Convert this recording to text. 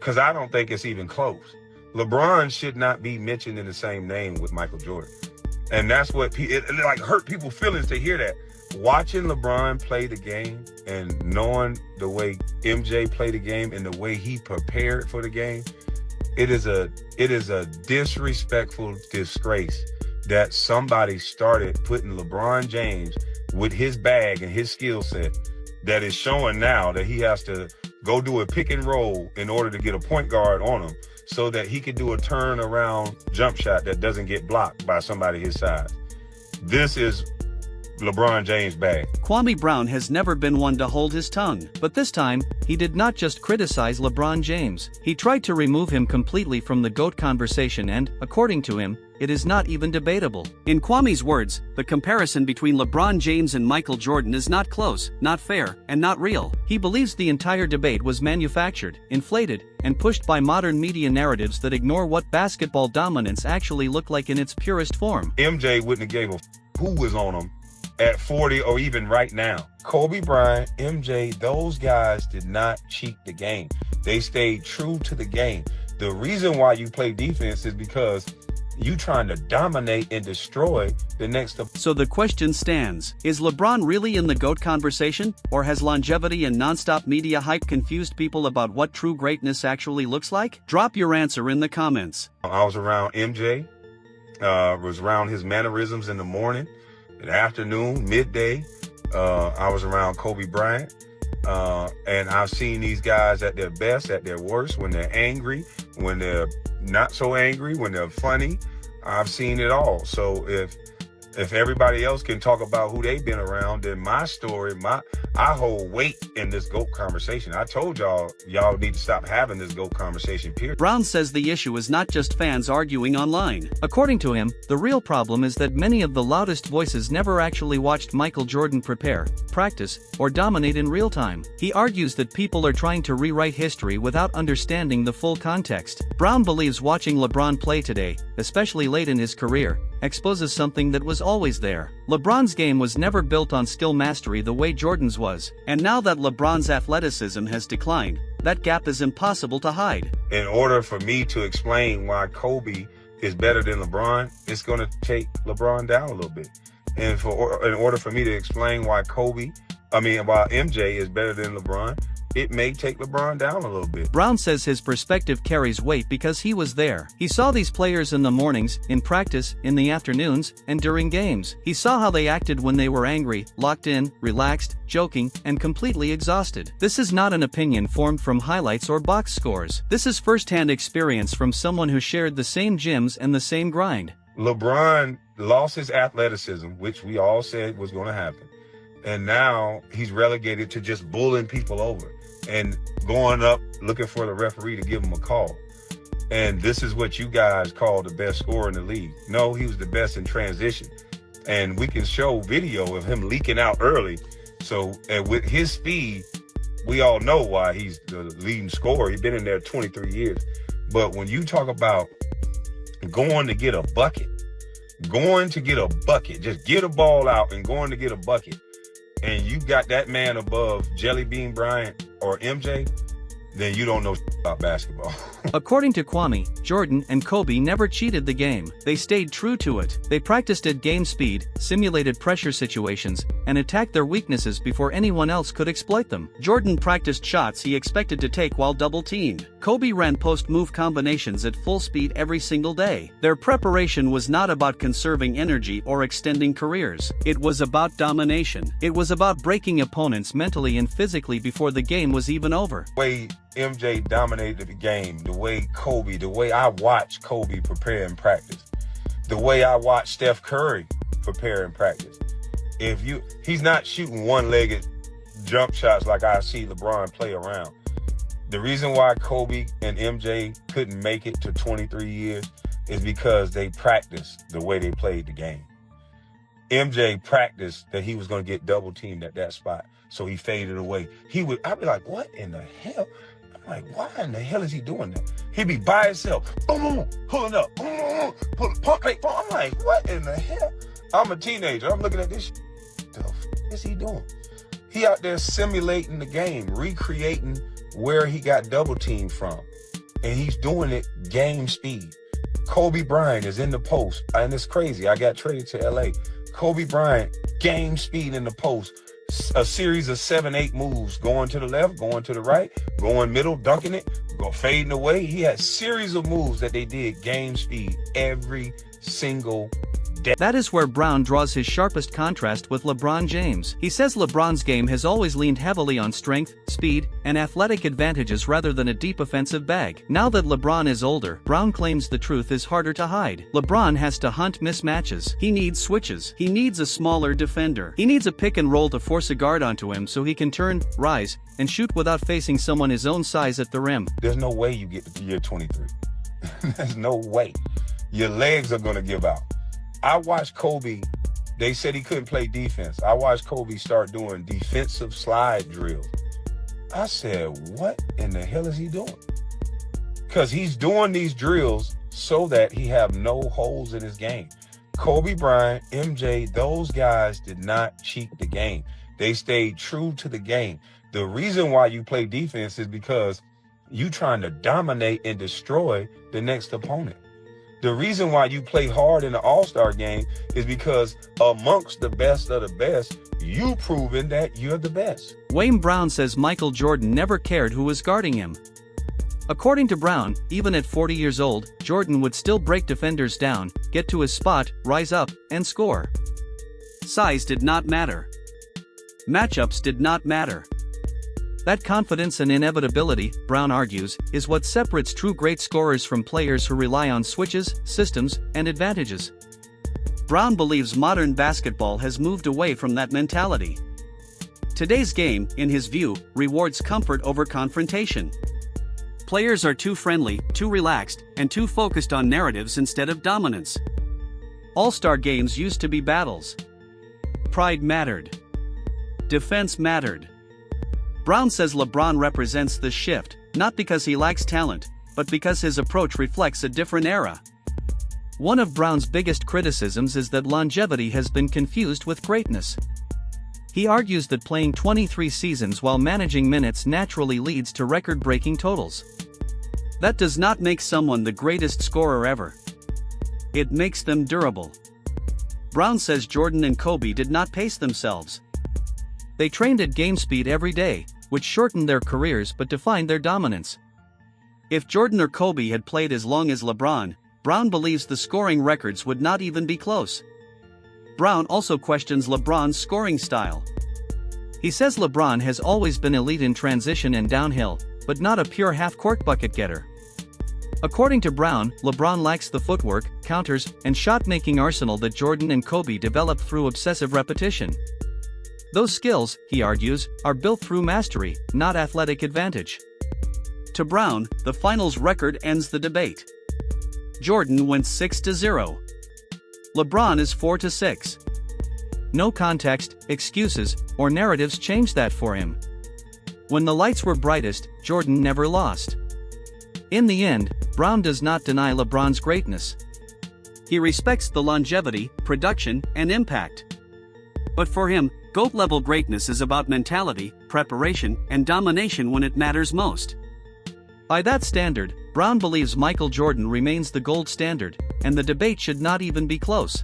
because I don't think it's even close. LeBron should not be mentioned in the same name with Michael Jordan. And that's what it like hurt people's feelings to hear that. Watching LeBron play the game and knowing the way MJ played the game and the way he prepared for the game, it is a disrespectful disgrace that somebody started putting LeBron James with his bag and his skill set that is showing now that he has to go do a pick and roll in order to get a point guard on him so that he could do a turnaround jump shot that doesn't get blocked by somebody his size. This is LeBron James' bag. Kwame Brown has never been one to hold his tongue, but this time, he did not just criticize LeBron James. He tried to remove him completely from the GOAT conversation and, according to him, it is not even debatable. In Kwame's words, the comparison between LeBron James and Michael Jordan is not close, not fair, and not real. He believes the entire debate was manufactured, inflated, and pushed by modern media narratives that ignore what basketball dominance actually looked like in its purest form. MJ wouldn't have gave a who was on him at 40 or even right now. Kobe Bryant, MJ, those guys did not cheat the game. They stayed true to the game. The reason why you play defense is because you trying to dominate and destroy the next. So the question stands, is LeBron really in the GOAT conversation, or has longevity and nonstop media hype confused people about what true greatness actually looks like? Drop your answer in the comments. I was around MJ, was around his mannerisms in the morning, in the afternoon, midday. I was around Kobe Bryant, and I've seen these guys at their best, at their worst, when they're angry, when they're not so angry, when they're funny. I've seen it all. So if everybody else can talk about who they've been around, then my story, I hold weight in this GOAT conversation. I told y'all need to stop having this GOAT conversation, period. Brown says the issue is not just fans arguing online. According to him, the real problem is that many of the loudest voices never actually watched Michael Jordan prepare, practice, or dominate in real time. He argues that people are trying to rewrite history without understanding the full context. Brown believes watching LeBron play today, especially late in his career, exposes something that was always there. LeBron's game was never built on skill mastery the way Jordan's was, and now that LeBron's athleticism has declined, that gap is impossible to hide. In order for me to explain why Kobe is better than LeBron, it's going to take LeBron down a little bit. And in order for me to explain why why MJ is better than LeBron, it may take LeBron down a little bit. Brown says his perspective carries weight because he was there. He saw these players in the mornings, in practice, in the afternoons, and during games. He saw how they acted when they were angry, locked in, relaxed, joking, and completely exhausted. This is not an opinion formed from highlights or box scores. This is first-hand experience from someone who shared the same gyms and the same grind. LeBron lost his athleticism, which we all said was going to happen. And now he's relegated to just bullying people over and going up looking for the referee to give him a call. And this is what you guys call the best scorer in the league. No, he was the best in transition. And we can show video of him leaking out early. So and with his speed, we all know why he's the leading scorer. He's been in there 23 years. But when you talk about going to get a bucket, just get a ball out and going to get a bucket, and you got that man above Jelly Bean Bryant or MJ, then you don't know about basketball. According to Kwame, Jordan and Kobe never cheated the game. They stayed true to it. They practiced at game speed, simulated pressure situations, and attacked their weaknesses before anyone else could exploit them. Jordan practiced shots he expected to take while double-teamed. Kobe ran post-move combinations at full speed every single day. Their preparation was not about conserving energy or extending careers. It was about domination. It was about breaking opponents mentally and physically before the game was even over. The way MJ dominated the game, the way I watch Kobe prepare in practice, the way I watch Steph Curry prepare in practice. He's not shooting one-legged jump shots like I see LeBron play around. The reason why Kobe and MJ couldn't make it to 23 years is because they practiced the way they played the game. MJ practiced that he was going to get double teamed at that spot, so he faded away. I'd be like, what in the hell? I'm like, why in the hell is he doing that? He'd be by himself, boom, boom, pulling up, pump fake. I'm like, what in the hell? I'm a teenager. I'm looking at this shit. What the f is he doing? He out there simulating the game, recreating where he got double teamed from. and he's doing it game speed. Kobe Bryant is in the post, and it's crazy. I got traded to LA. Kobe Bryant, game speed in the post. A series of 7-8 moves, going to the left, going to the right, going middle, dunking it, fading away. He had series of moves that they did game speed every single day. That is where Brown draws his sharpest contrast with LeBron James. He says LeBron's game has always leaned heavily on strength, speed, and athletic advantages rather than a deep offensive bag. Now that LeBron is older, Brown claims the truth is harder to hide. LeBron has to hunt mismatches. He needs switches. He needs a smaller defender. He needs a pick and roll to force a guard onto him so he can turn, rise, and shoot without facing someone his own size at the rim. There's no way you get to year 23. There's no way. Your legs are going to give out. I watched Kobe. They said he couldn't play defense. I watched Kobe start doing defensive slide drills. I said, what in the hell is he doing? Because he's doing these drills so that he have no holes in his game. Kobe Bryant, MJ, those guys did not cheat the game. They stayed true to the game. The reason why you play defense is because you trying to dominate and destroy the next opponent. The reason why you play hard in the All-Star game is because amongst the best of the best, you proven that you're the best. Kwame Brown says Michael Jordan never cared who was guarding him. According to Brown, even at 40 years old, Jordan would still break defenders down, get to his spot, rise up, and score. Size did not matter. Matchups did not matter. That confidence and inevitability, Brown argues, is what separates true great scorers from players who rely on switches, systems, and advantages. Brown believes modern basketball has moved away from that mentality. Today's game, in his view, rewards comfort over confrontation. Players are too friendly, too relaxed, and too focused on narratives instead of dominance. All-star games used to be battles. Pride mattered. Defense mattered. Brown says LeBron represents this shift, not because he lacks talent, but because his approach reflects a different era. One of Brown's biggest criticisms is that longevity has been confused with greatness. He argues that playing 23 seasons while managing minutes naturally leads to record-breaking totals. That does not make someone the greatest scorer ever. It makes them durable. Brown says Jordan and Kobe did not pace themselves. They trained at game speed every day, which shortened their careers but defined their dominance. If Jordan or Kobe had played as long as LeBron, Brown believes the scoring records would not even be close. Brown also questions LeBron's scoring style. He says LeBron has always been elite in transition and downhill, but not a pure half-court bucket getter. According to Brown, LeBron lacks the footwork, counters, and shot-making arsenal that Jordan and Kobe developed through obsessive repetition. Those skills, he argues, are built through mastery, not athletic advantage. To Brown, the finals record ends the debate. Jordan went 6-0. LeBron is 4-6. No context, excuses, or narratives changed that for him. When the lights were brightest, Jordan never lost. In the end, Brown does not deny LeBron's greatness. He respects the longevity, production, and impact. But for him, GOAT-level greatness is about mentality, preparation, and domination when it matters most. By that standard, Brown believes Michael Jordan remains the gold standard, and the debate should not even be close.